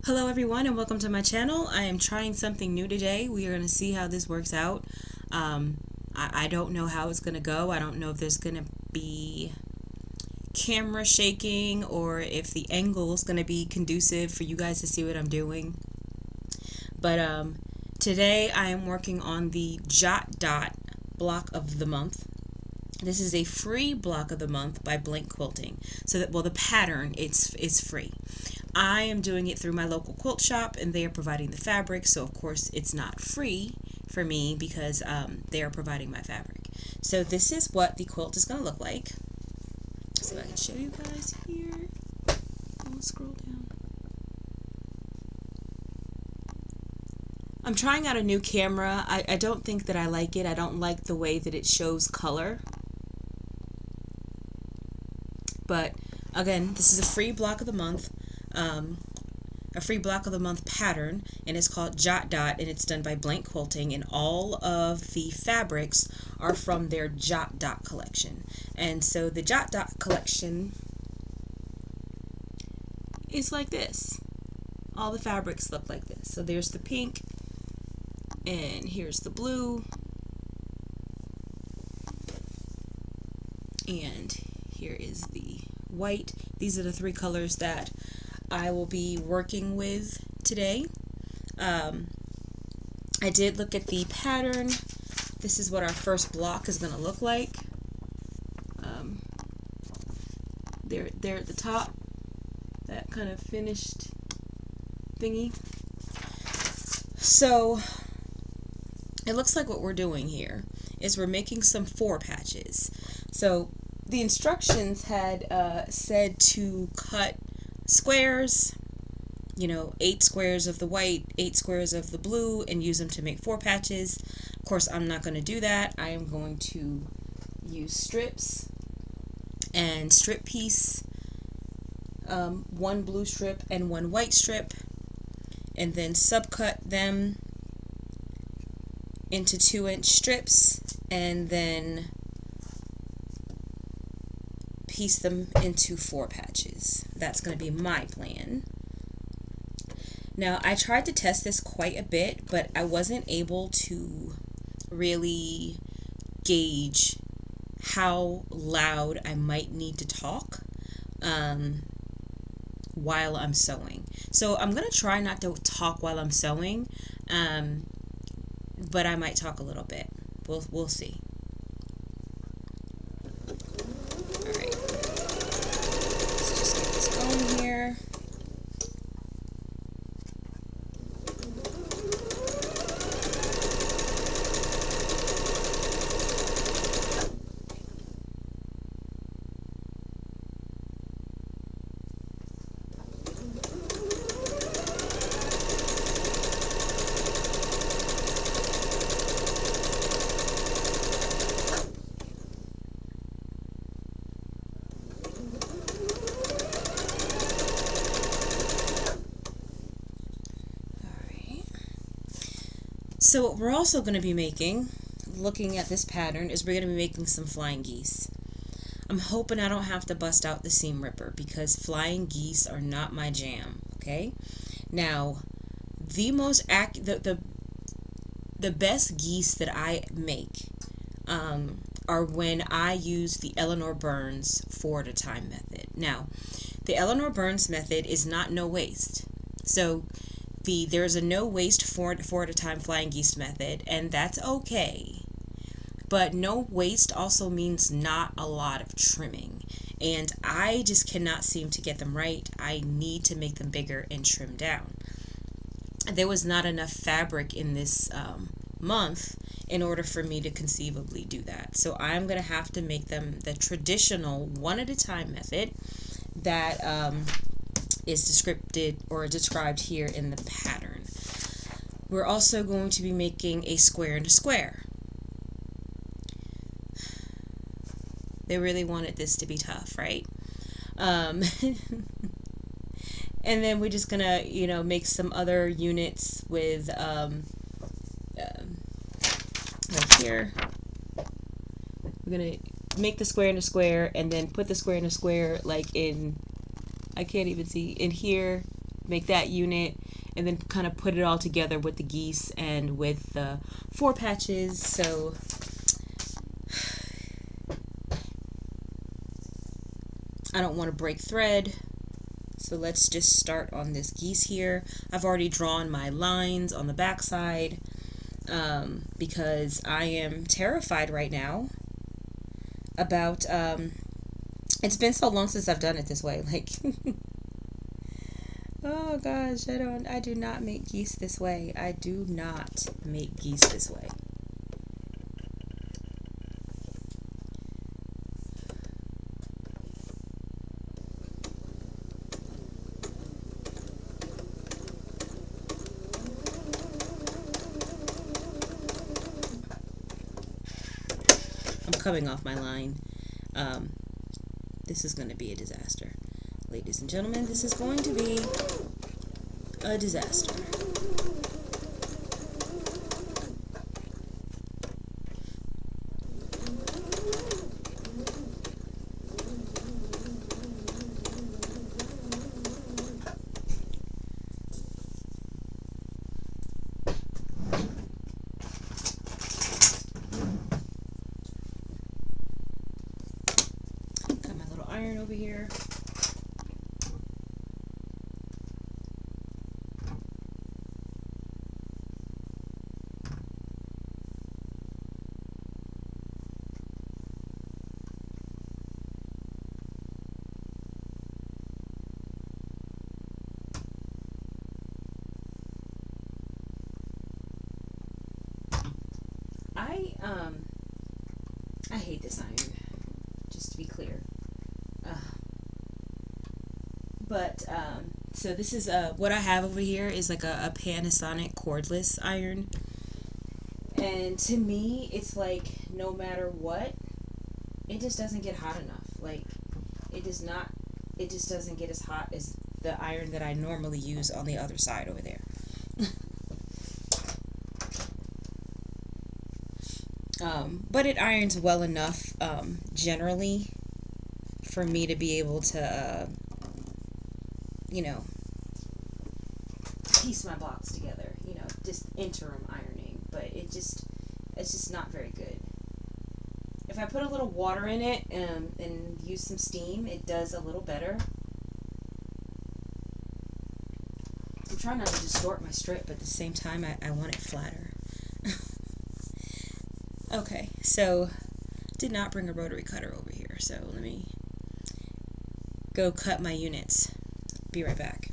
Hello everyone and welcome to my channel. I am trying something new today. We are going to see how this works out. I don't know how it's going to go. I don't know if there's going to be camera shaking or if the angle is going to be conducive for you guys to see what I'm doing. But today I am working on the Jot Dot block of the month. This is a free block of the month by Blank Quilting. So that, well, the pattern is free. I am doing it through my local quilt shop and they are providing the fabric, so of course it's not free for me because they are providing my fabric. So this is what the quilt is going to look like. So I can show you guys here. I'll scroll down. I'm trying out a new camera. I don't think that I like it. I don't like the way that it shows color. But again, this is a free block of the month. A free block of the month pattern, and it's called Jot Dot, and it's done by Blank Quilting, and all of the fabrics are from their Jot Dot collection. And so the Jot Dot collection is like this. All the fabrics look like this. So there's the pink, and here's the blue, and here is the white. These are the three colors that I will be working with today. I did look at the pattern. This is what our first block is going to look like. There at the top, that kind of finished thingy. So it looks like what we're doing here is we're making some 4 patches. So the instructions had said to cut squares, 8 squares of the white, 8 squares of the blue, and use them to make 4 patches. Of course, I'm not going to do that. I am going to use strips and strip piece, 1 blue strip and 1 white strip, and then subcut them into 2-inch strips, and then piece them into 4 patches. That's going to be my plan. Now, I tried to test this quite a bit, but I wasn't able to really gauge how loud I might need to talk while I'm sewing. So I'm going to try not to talk while I'm sewing, but I might talk a little bit. We'll see. Alright, let's just get this going here. So what we're also going to be making, looking at this pattern, is we're going to be making some flying geese. I'm hoping I don't have to bust out the seam ripper because flying geese are not my jam, okay? Now, the most the best geese that I make are when I use the Eleanor Burns 4 at a time method. Now, the Eleanor Burns method is not no waste. So there's a no waste 4 at a time flying geese method, and that's okay. But no waste also means not a lot of trimming, and I just cannot seem to get them right. I need to make them bigger and trim down. There was not enough fabric in this month in order for me to conceivably do that. So I'm going to have to make them the traditional 1 at a time method that is described here in the pattern. We're also going to be making a square and a square. They really wanted this to be tough, right? And then we're just gonna, make some other units with like here. We're gonna make the square in a square, and then put the square in a square, like in, I can't even see, in here, make that unit, and then kind of put it all together with the geese and with the 4 patches. So I don't want to break thread. So let's just start on this geese here. I've already drawn my lines on the back side because I am terrified right now about it's been so long since I've done it this way, like oh gosh, I do not make geese this way. I do not make geese this way. I'm coming off my line. This is going to be a disaster. Ladies and gentlemen, this is going to be a disaster. Got my little iron over here. I hate this iron, just to be clear. So this is what I have over here is like a Panasonic cordless iron, and to me it's like no matter what, it just doesn't get hot enough. Like it just doesn't get as hot as the iron that I normally use on the other side over there. But it irons well enough generally for me to be able to piece my blocks together, just interim ironing, but it's just not very good. If I put a little water in it and use some steam, it does a little better. I'm trying not to distort my strip, but at the same time I want it flatter. Okay, so did not bring a rotary cutter over here, so let me go cut my units. Be right back.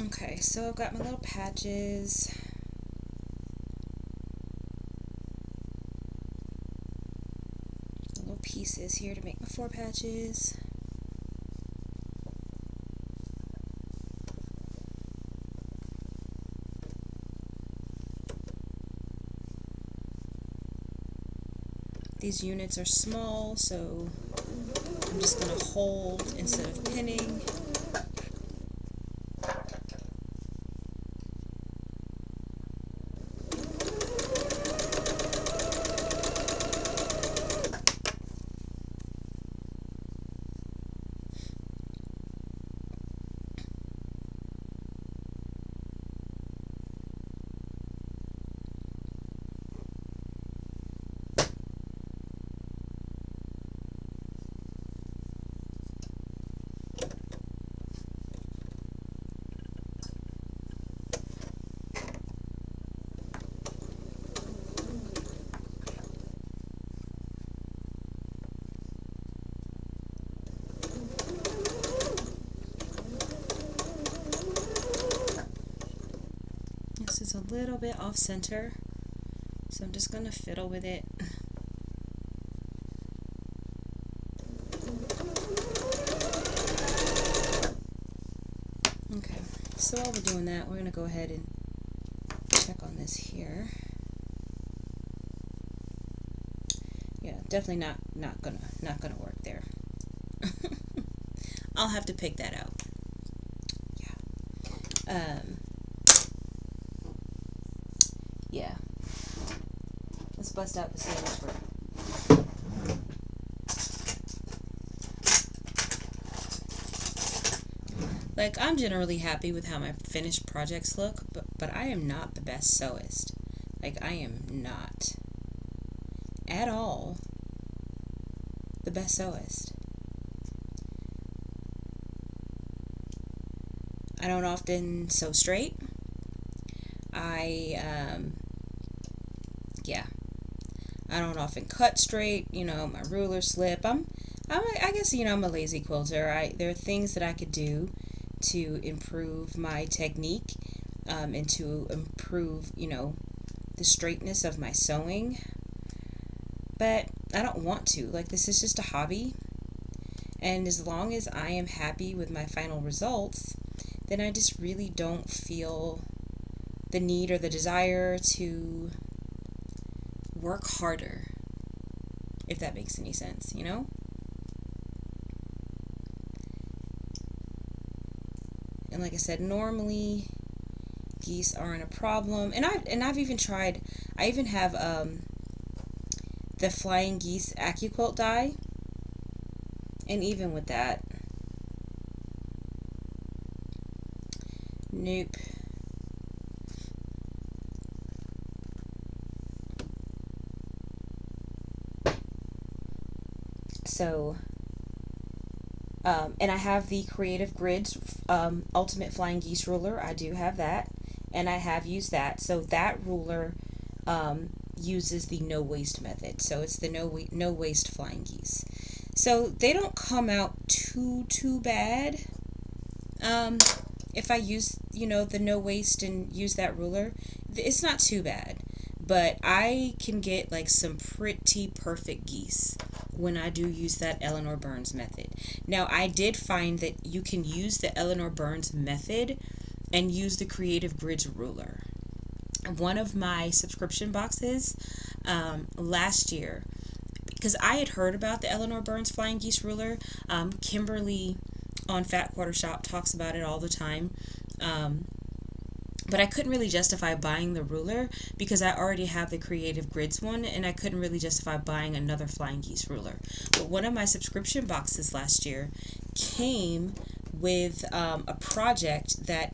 Okay, so I've got my little patches. Little pieces here to make my 4 patches. These units are small, so I'm just going to hold instead of pinning. This is a little bit off center, so I'm just going to fiddle with it. So while we're doing that, we're going to go ahead and check on this here. Yeah, definitely not gonna work there. I'll have to pick that out. Yeah. Yeah. Let's bust out the same ripper. Like, I'm generally happy with how my finished projects look, but I am not the best sewist. Like, I am not at all the best sewist. I don't often sew straight. Yeah, I don't often cut straight. You know, my ruler slip. I guess, you know, I'm a lazy quilter. There are things that I could do to improve my technique, and to improve, you know, the straightness of my sewing. But I don't want to. Like, this is just a hobby. And as long as I am happy with my final results, then I just really don't feel the need or the desire to work harder, if that makes any sense, you know? And like I said, normally geese aren't a problem. And I've even tried, I even have the Flying Geese AccuQuilt die. And even with that, nope. So, and I have the Creative Grids Ultimate Flying Geese ruler. I do have that, and I have used that. So that ruler uses the no waste method. So it's the no waste Flying Geese. So they don't come out too bad. If I use, you know, the no waste and use that ruler, it's not too bad. But I can get like some pretty perfect geese when I do use that Eleanor Burns method. Now, I did find that you can use the Eleanor Burns method and use the Creative Grids ruler. One of my subscription boxes last year, because I had heard about the Eleanor Burns Flying Geese ruler. Kimberly on Fat Quarter Shop talks about it all the time. But I couldn't really justify buying the ruler because I already have the Creative Grids one, and I couldn't really justify buying another Flying Geese ruler. But one of my subscription boxes last year came with a project that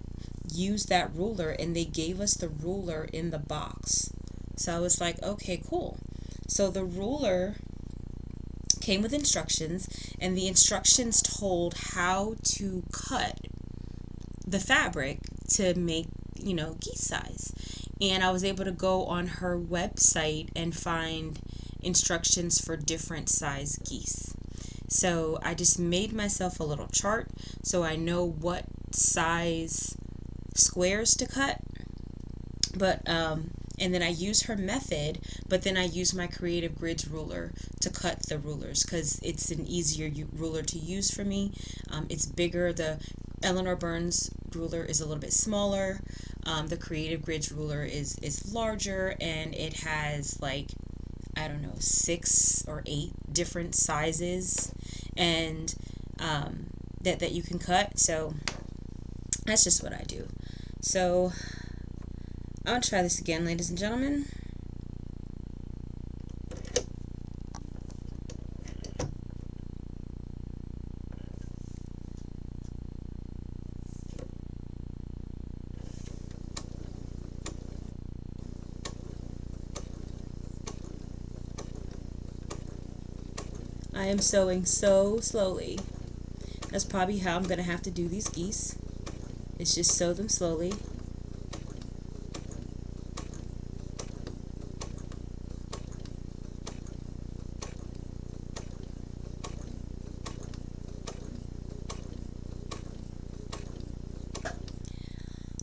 used that ruler, and they gave us the ruler in the box. So I was like, okay, cool. So the ruler came with instructions, and the instructions told how to cut the fabric to make, you know, geese size. And I was able to go on her website and find instructions for different size geese. So I just made myself a little chart so I know what size squares to cut. But and then I use her method, but then I use my Creative Grids ruler to cut the rulers because it's an easier ruler to use for me. It's bigger. The Eleanor Burns ruler is a little bit smaller. The Creative Grids ruler is larger, and it has like, I don't know, 6 or 8 different sizes and that you can cut. So that's just what I do. So I'm going to try this again, ladies and gentlemen. I am sewing so slowly. That's probably how I'm going to have to do these geese. It's just sew them slowly.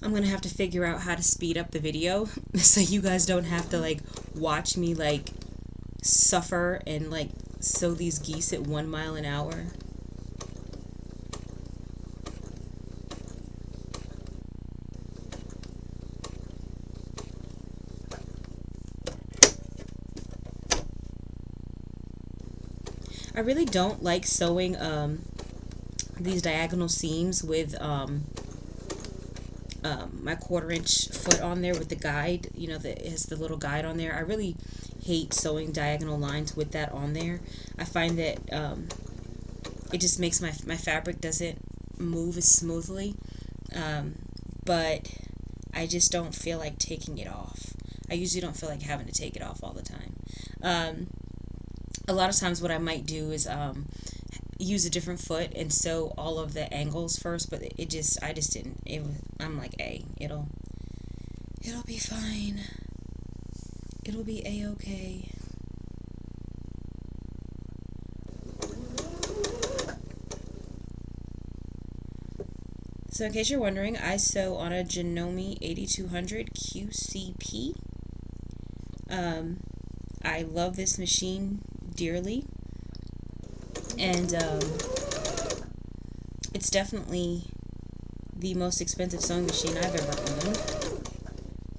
I'm going to have to figure out how to speed up the video so you guys don't have to like watch me like suffer and like sew these geese at 1 mile an hour. I really don't like sewing these diagonal seams with my 1/4 inch foot on there with the guide, you know, that has the little guide on there. I really hate sewing diagonal lines with that on there. I find that it just makes my fabric doesn't move as smoothly, but I just don't feel like taking it off. I usually don't feel like having to take it off all the time. A lot of times what I might do is use a different foot and sew all of the angles first, but I just didn't. I'm like, hey, it'll be fine. It'll be a-okay. So in case you're wondering, I sew on a Janome 8200 QCP. I love this machine dearly, and it's definitely the most expensive sewing machine I've ever owned.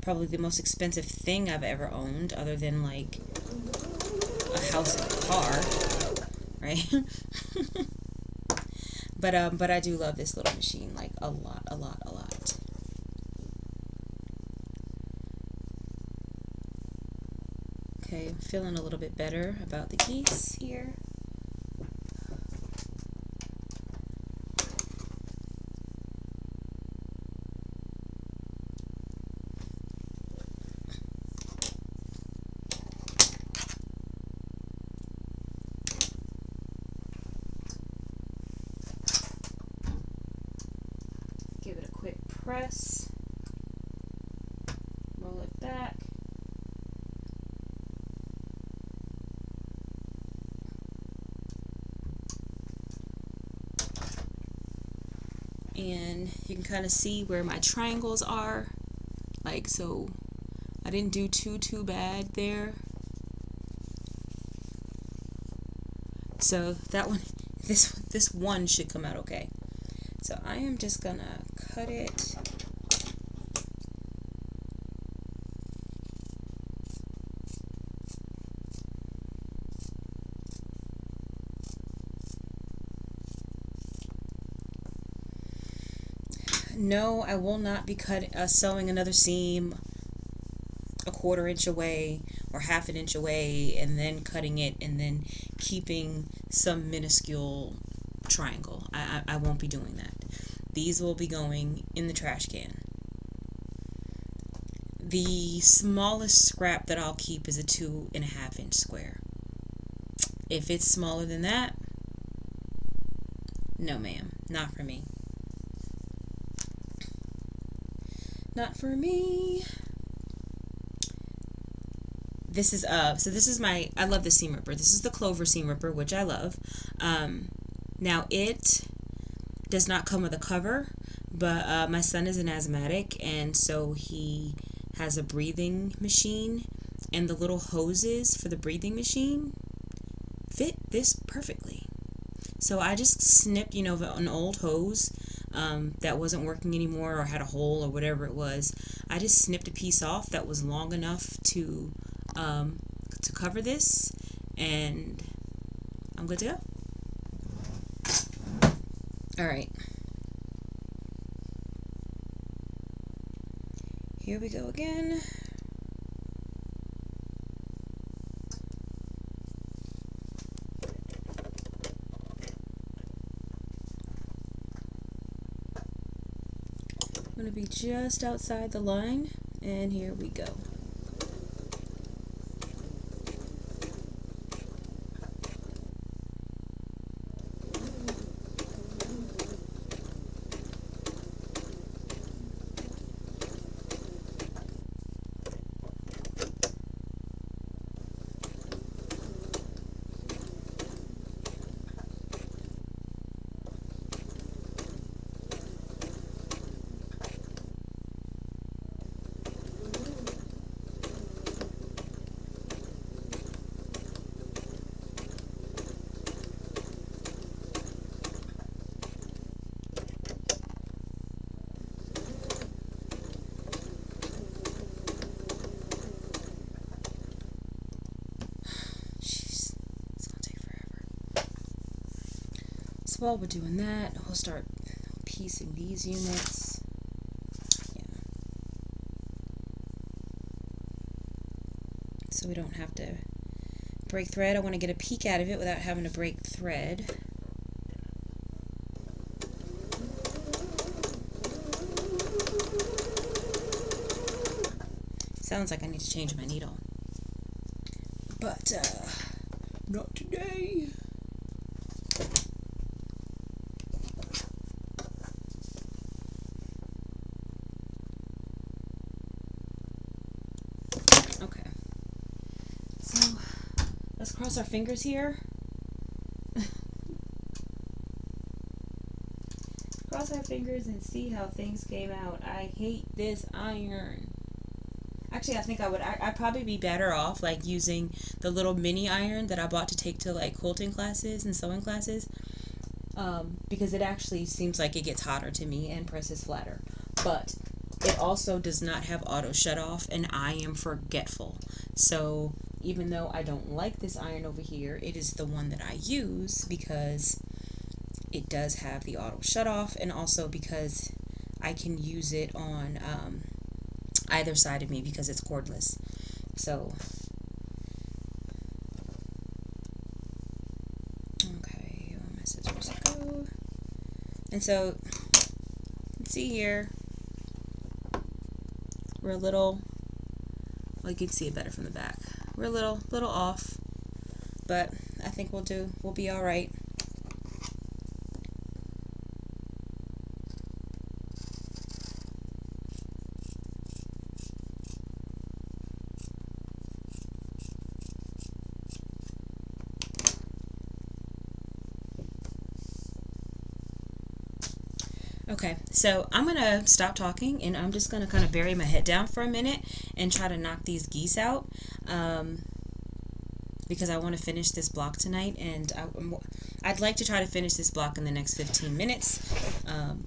Probably the most expensive thing I've ever owned, other than like a house and a car, right? But I do love this little machine, like a lot. Okay, I'm feeling a little bit better about the geese here. Give it a quick press. Roll it back. And you can kind of see where my triangles are, like, so I didn't do too bad there. So that one, this one should come out okay. So I am just gonna cut it. No, I will not be sewing another seam a 1/4 inch away or 1/2 inch away and then cutting it and then keeping some minuscule triangle. I won't be doing that. These will be going in the trash can. The smallest scrap that I'll keep is a 2.5 inch square. If it's smaller than that, no ma'am, not for me. Not for me. This is I love the seam ripper. This is the Clover seam ripper, which I love. Now it does not come with a cover, but my son is an asthmatic, and so he has a breathing machine, and the little hoses for the breathing machine fit this perfectly. So I just snipped, an old hose that wasn't working anymore or had a hole or whatever it was. I just snipped a piece off that was long enough to cover this, and I'm good to go. All right. Here we go again. I'm going to be just outside the line, and here we go. So while we're doing that, we'll start piecing these units. Yeah. So we don't have to break thread. I want to get a peek out of it without having to break thread. Sounds like I need to change my needle. But, not today. Okay. So, let's cross our fingers here. Cross our fingers and see how things came out. I hate this iron. Actually, I think I'd probably be better off like using the little mini iron that I bought to take to like quilting classes and sewing classes, because it actually seems like it gets hotter to me and presses flatter. But it also does not have auto shut off, and I am forgetful. So even though I don't like this iron over here, it is the one that I use because it does have the auto shut off, and also because I can use it on either side of me because it's cordless. So, okay, where my scissors go. And so, let's see here. We're a little, well, you can see it better from the back. We're a little off, but I think we'll be all right. Okay, so I'm going to stop talking and I'm just going to kind of bury my head down for a minute and try to knock these geese out, because I want to finish this block tonight, and I'd like to try to finish this block in the next 15 minutes.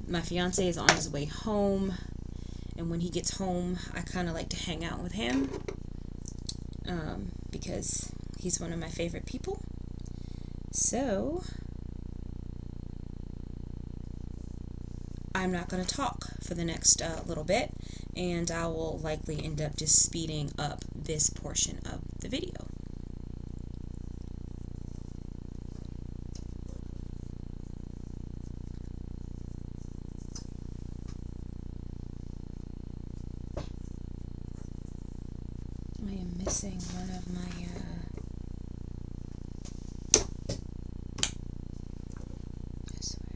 My fiance is on his way home, and when he gets home, I kind of like to hang out with him, because he's one of my favorite people. So I'm not going to talk for the next little bit, and I will likely end up just speeding up this portion of the video. I am missing one of my I swear.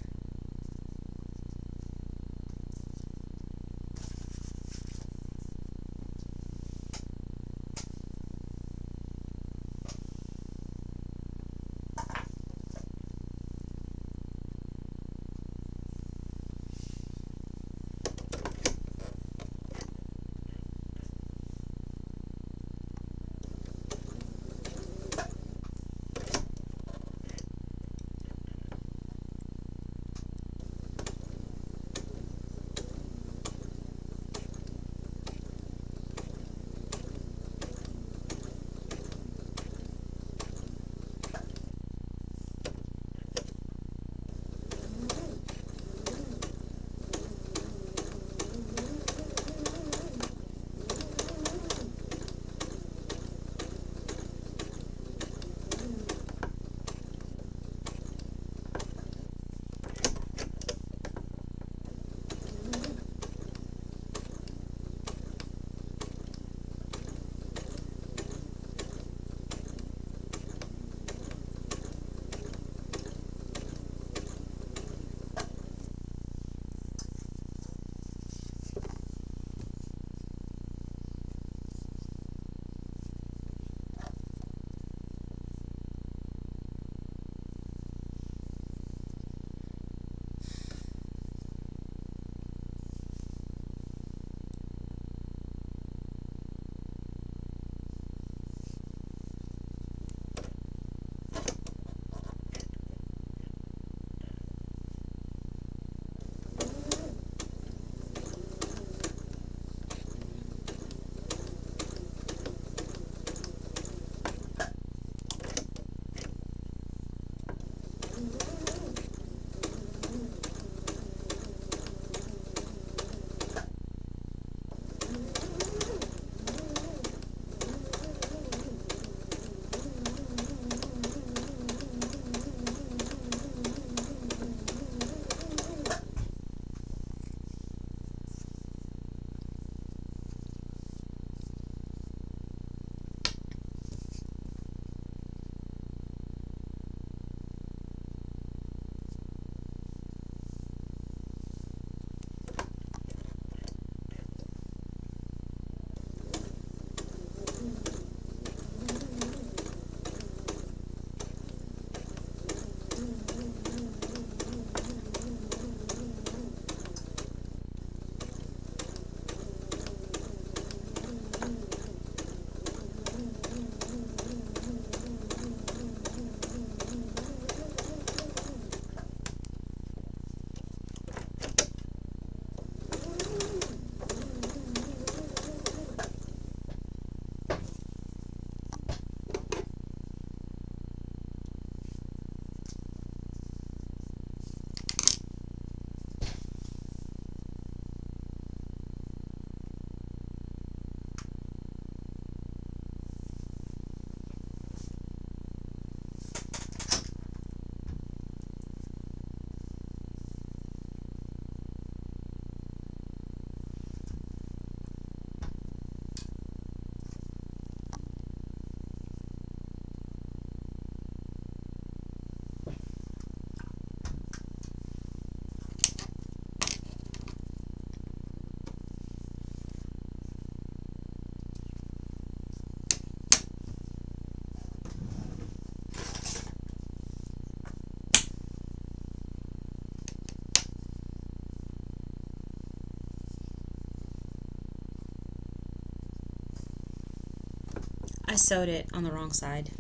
I sewed it on the wrong side.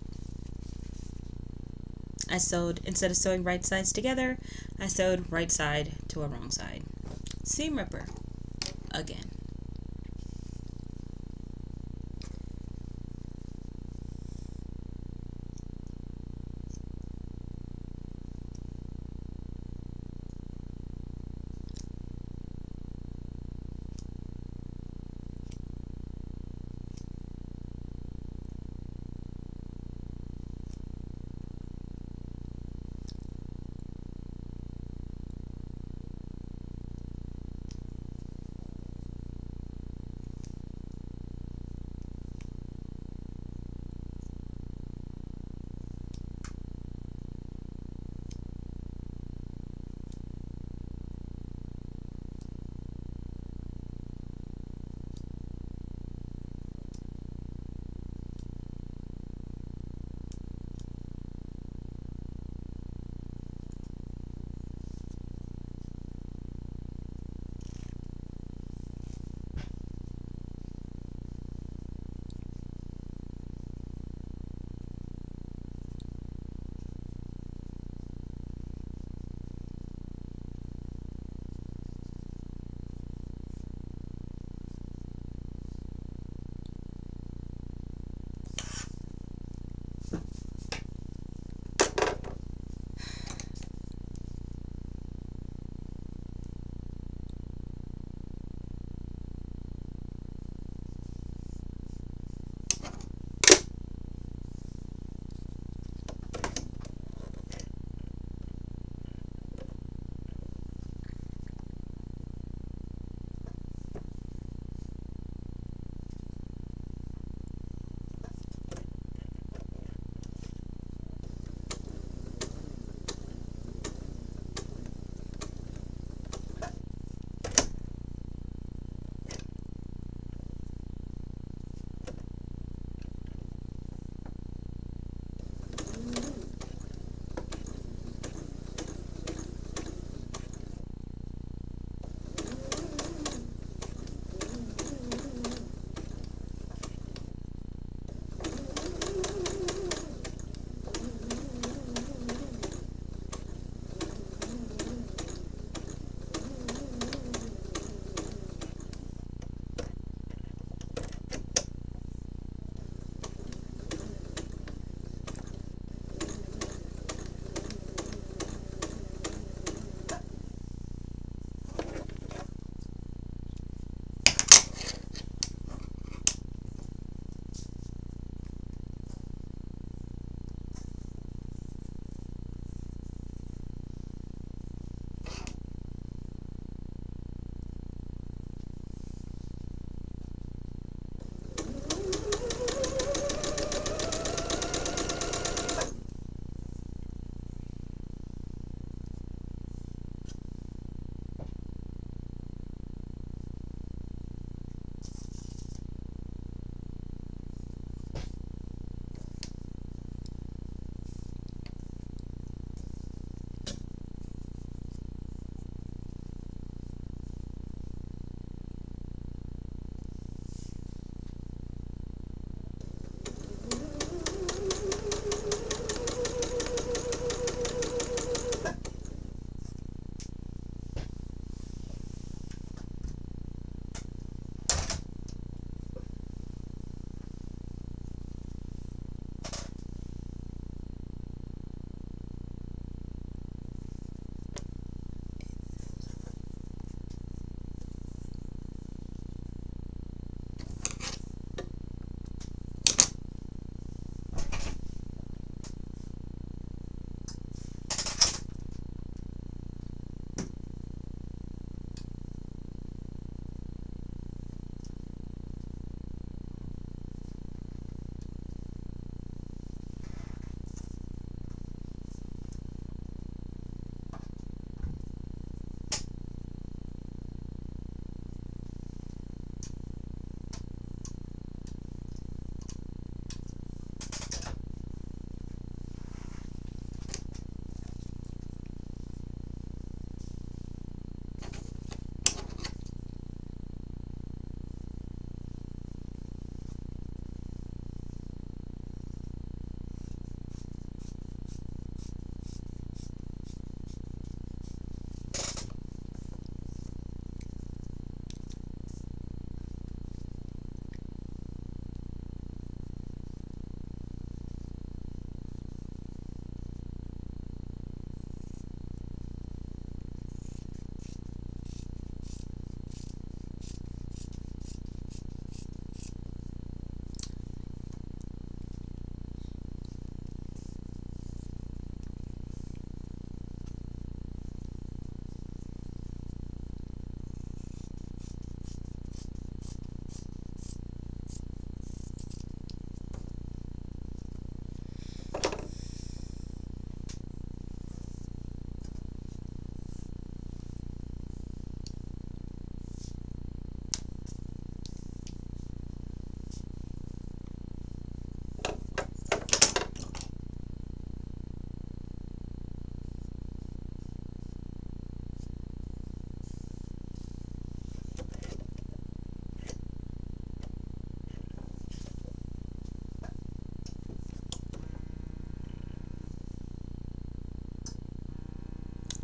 I sewed, instead of sewing right sides together, I sewed right side to a wrong side. Seam ripper again.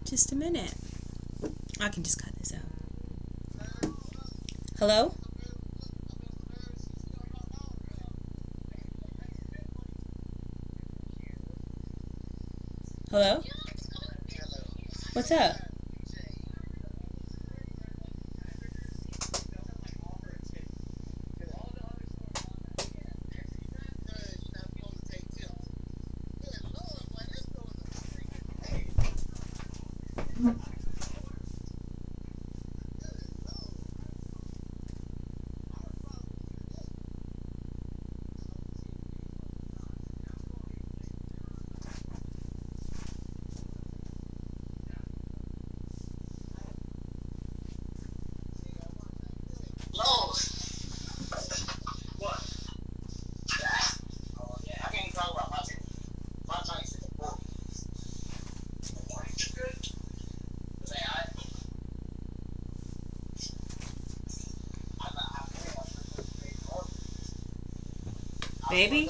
Just a minute. I can just cut this out. Hello? Hello? What's up? Baby?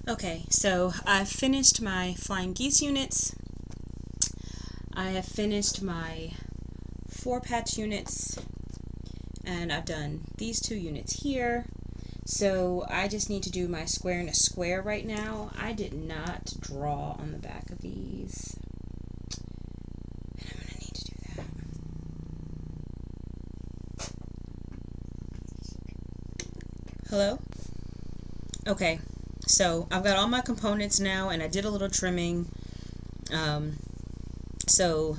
Okay, so I've finished my flying geese units. I have finished my 4-patch units, and I've done these 2 units here. So I just need to do my square and a square right now. I did not draw on the back of these, and I'm going to need to do that. Hello? Okay, so I've got all my components now, and I did a little trimming. So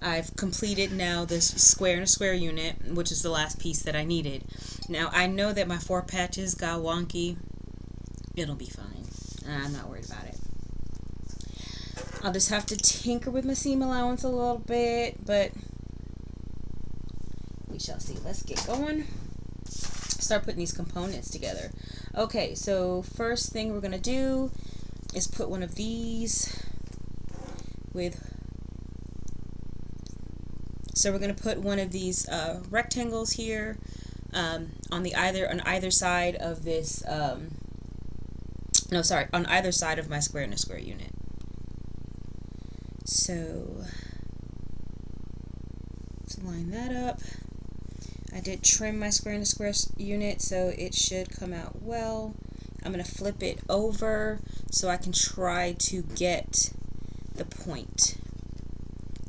I've completed now this square and a square unit, which is the last piece that I needed. Now I know that my 4 patches got wonky. It'll be fine. I'm not worried about it. I'll just have to tinker with my seam allowance a little bit, but we shall see. Let's get going. Start putting these components together. Okay, so first thing we're going to do is put one of these with... So we're going to put one of these rectangles here on either side of this, on either side of my square and a square unit. So let's line that up. I did trim my square and a square unit, so it should come out well. I'm going to flip it over so I can try to get the point.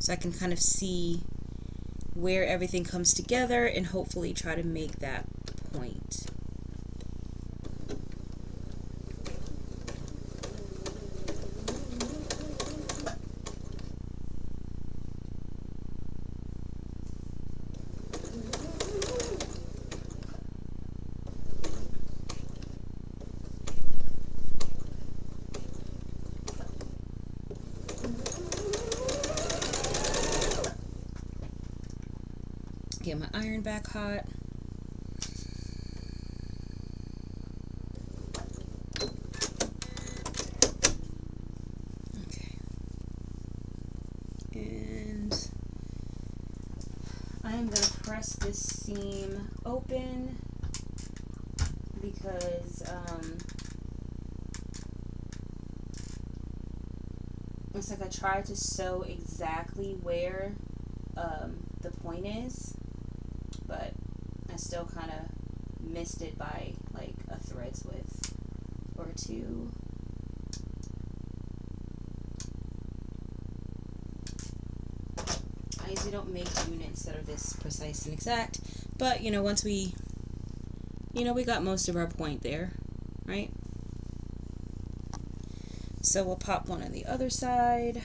So I can kind of see where everything comes together and hopefully try to make that point. Get my iron back hot. Okay. And I am going to press this seam open because it's like I tried to sew exactly where the point is, but I still kind of missed it by like a thread's width or 2. I usually don't make units that are this precise and exact, but you know, once we got most of our point there, right? So we'll pop one on the other side.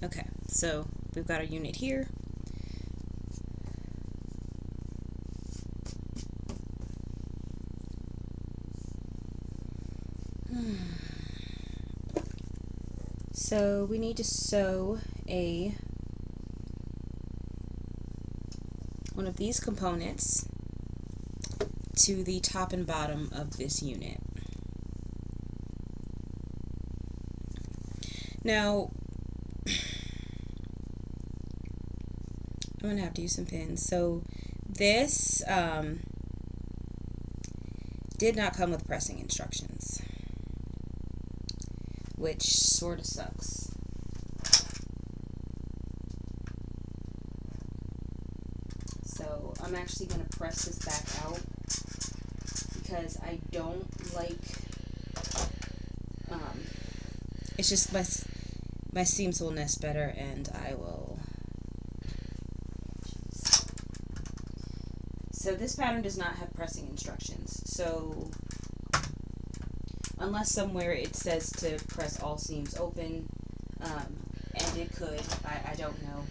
Okay, so we've got our unit here. So we need to sew one of these components to the top and bottom of this unit. Now, I'm going to have to use some pins. So this did not come with pressing instructions, which sort of sucks. So I'm actually going to press this back out because I don't like, it's just my seams will nest better, and I will. So this pattern does not have pressing instructions. So unless somewhere it says to press all seams open, and it could, I don't know.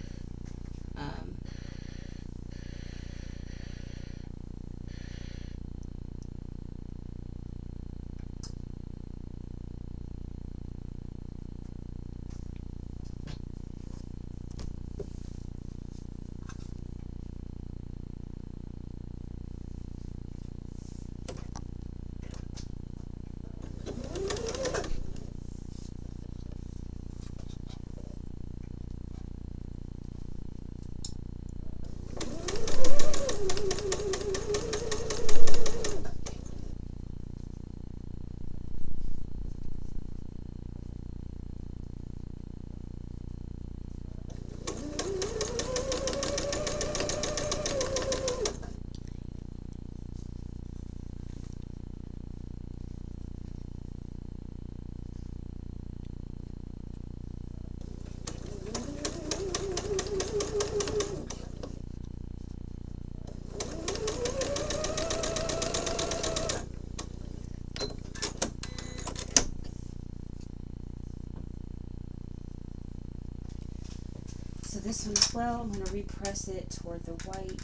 So this one as well, I'm going to repress it toward the white.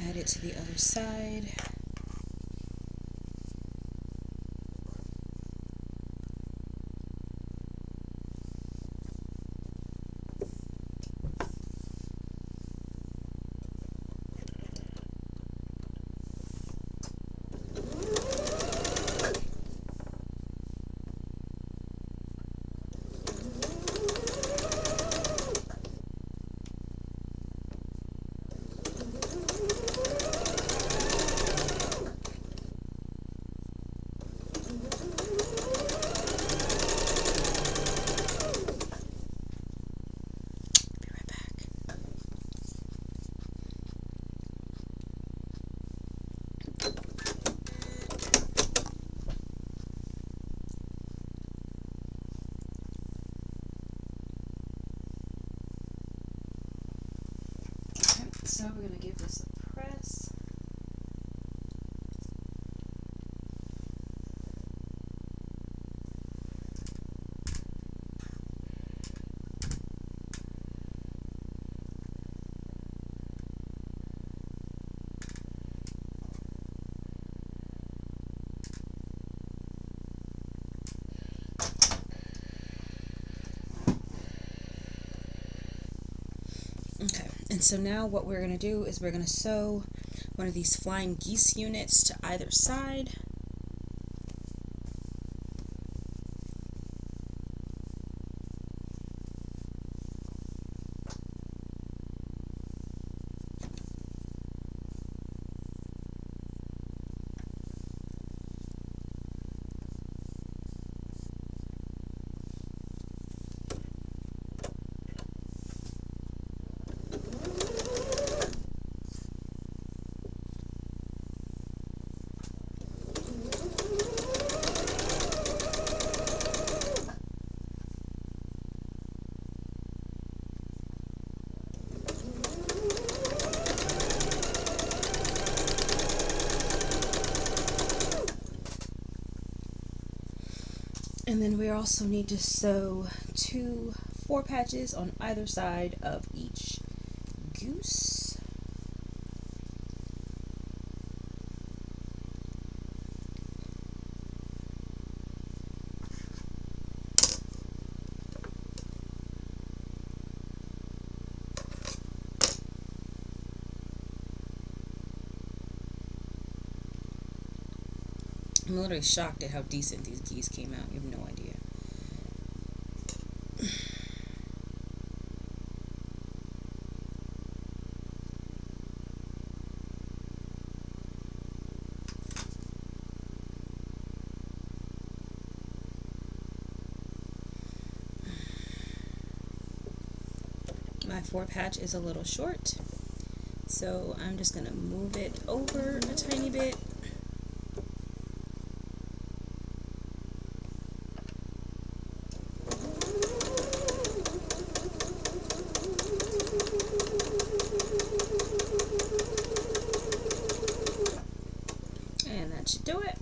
Add it to the other side. So we're going to give this a press. Okay, and so now what we're going to do is we're going to sew one of these flying geese units to either side. And then we also need to sew 2 4 patches on either side of each goose. I'm literally shocked at how decent these geese came out. You have no idea. My 4 patch is a little short, so I'm just going to move it over a tiny bit. And that should do it.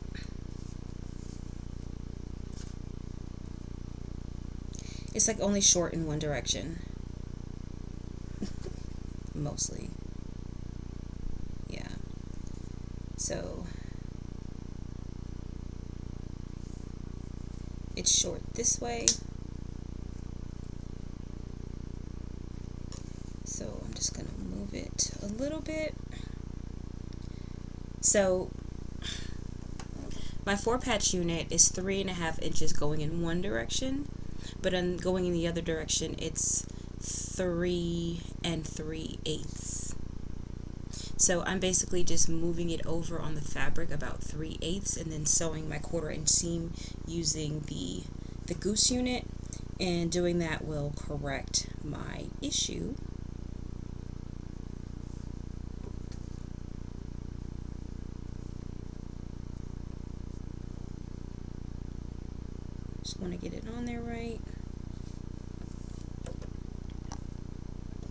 It's like only short in one direction. Mostly. Yeah. So it's short this way. So I'm just going to move it a little bit. So my 4 patch unit is 3.5 inches going in one direction, but going in the other direction it's 3 3/8. So I'm basically just moving it over on the fabric about 3/8 and then sewing my 1/4 inch seam using the Goose unit, and doing that will correct my issue. Just want to get it on there right.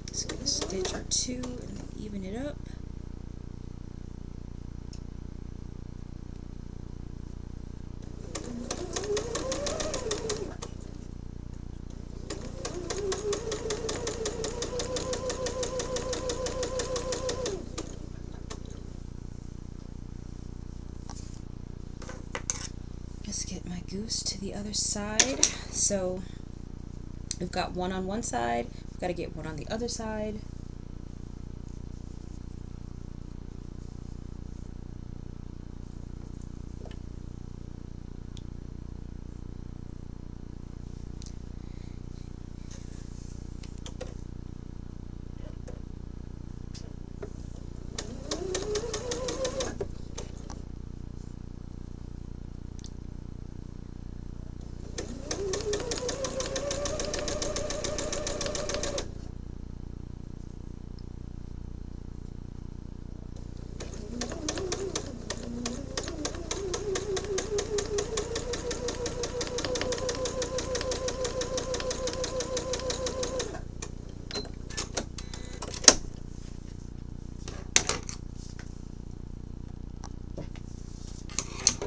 Just get a stitch or two and then even it up. Just get my Goose to the other side. So we've got one on one side, we've got to get one on the other side.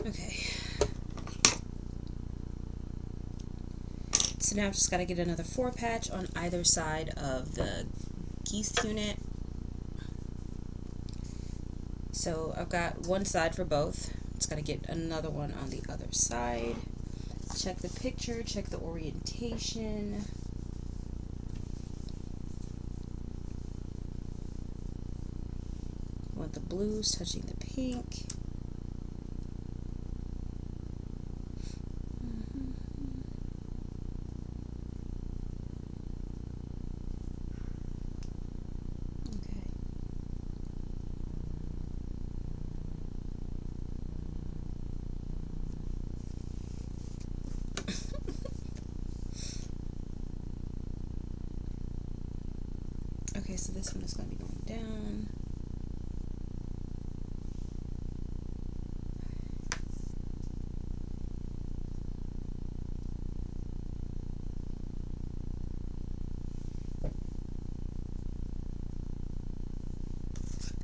Okay. So now I've just got to get another 4 patch on either side of the Geese unit. So I've got one side for both. Just got to get another one on the other side. Check the picture, check the orientation. Want the blues touching the pink. Okay, so this one is going to be going down.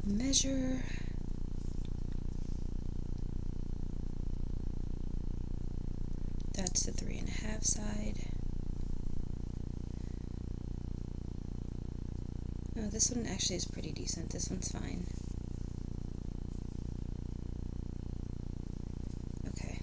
Measure. That's the 3.5 side. Oh, this one actually is pretty decent. This one's fine. Okay.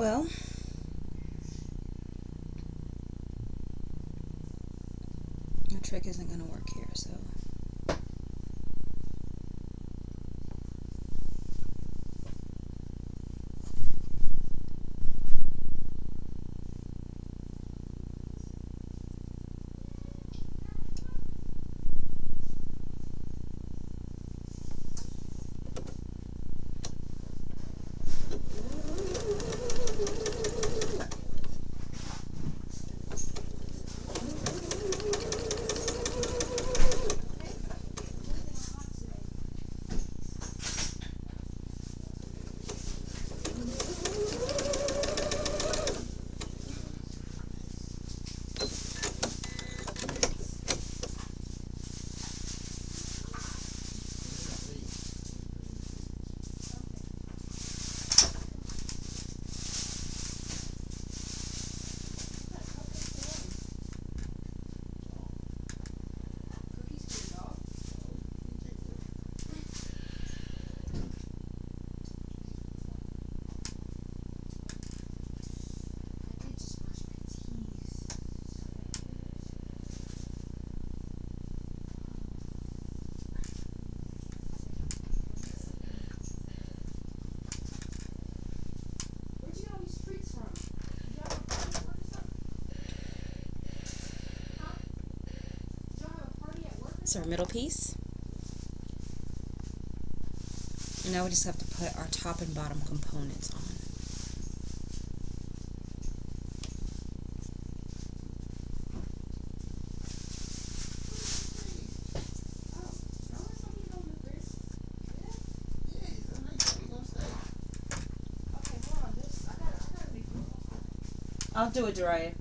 Well, my trick isn't going to work here, so. It's our middle piece. And now we just have to put our top and bottom components on. I'll do it, Dariah.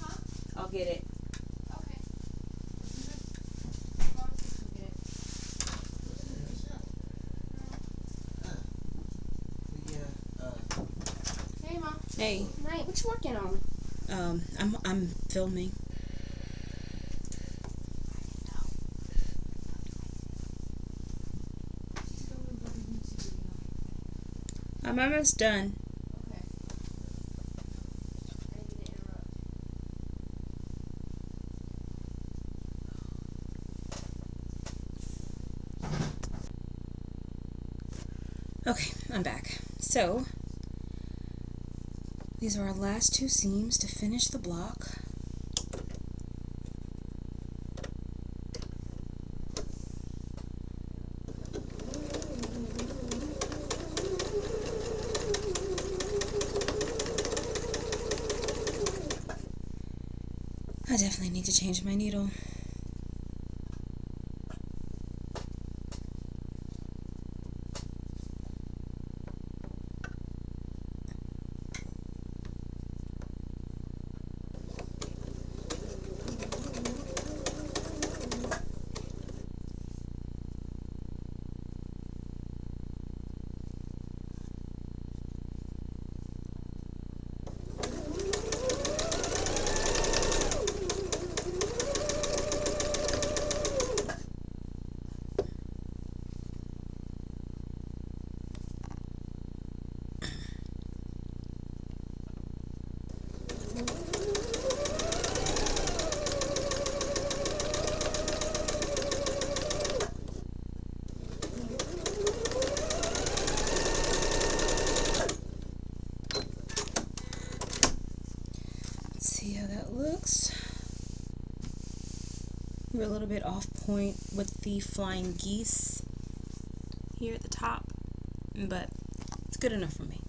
Huh? I'll get it. Okay. Hey, Mom. Hey. Night. What you working on? I'm filming. I'm almost done. Okay. I didn't mean to interrupt. Okay, I'm back. So, these are our last two seams to finish the block. I definitely need to change my needle. See how that looks. We're a little bit off point with the flying geese here at the top, but it's good enough for me.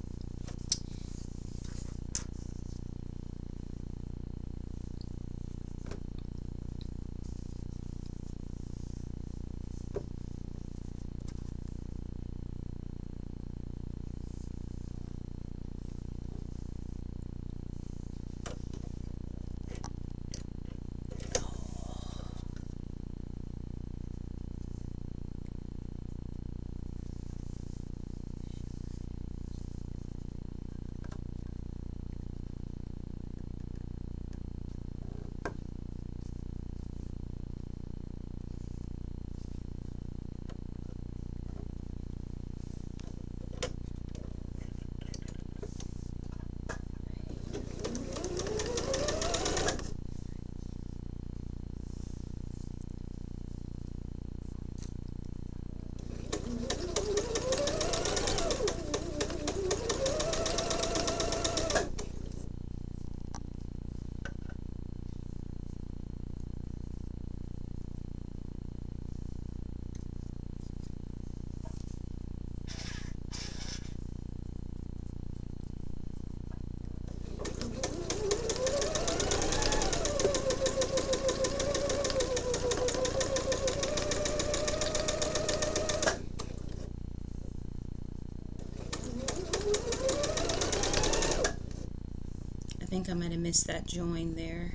think I might have missed that join there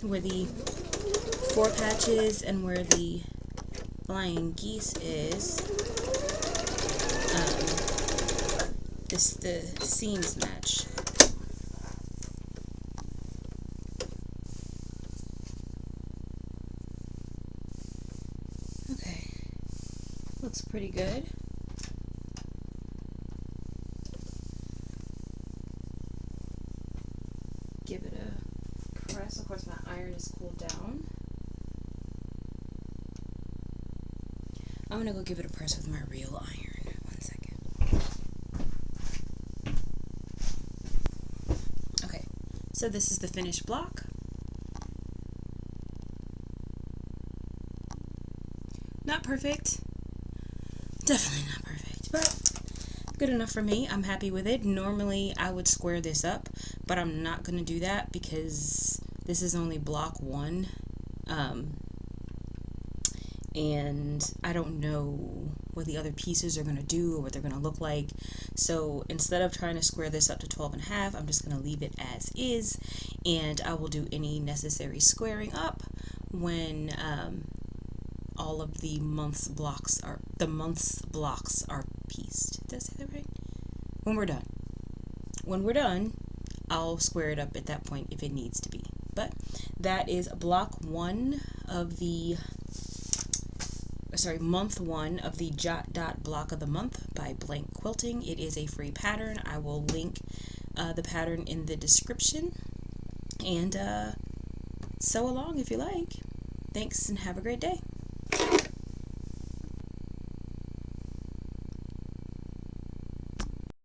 where the 4 patches and where the flying geese is. The seams match. Okay, looks pretty good. Give it a press. Of course, my iron is cooled down. I'm gonna go give it a press with my real iron. 1 second. Okay, so this is the finished block. Not perfect. Definitely not perfect, but good enough for me. I'm happy with it. Normally, I would square this up, but I'm not gonna do that because this is only block 1. And I don't know what the other pieces are going to do or what they're going to look like. So instead of trying to square this up to 12.5, I'm just going to leave it as is, and I will do any necessary squaring up when all of the months blocks are pieced. Did I say that right? When we're done, I'll square it up at that point if it needs to be. But that is block 1 of the month 1 of the Jot Dot Block of the Month by Blank Quilting. It is a free pattern. I will link the pattern in the description, and sew along if you like. Thanks and have a great day.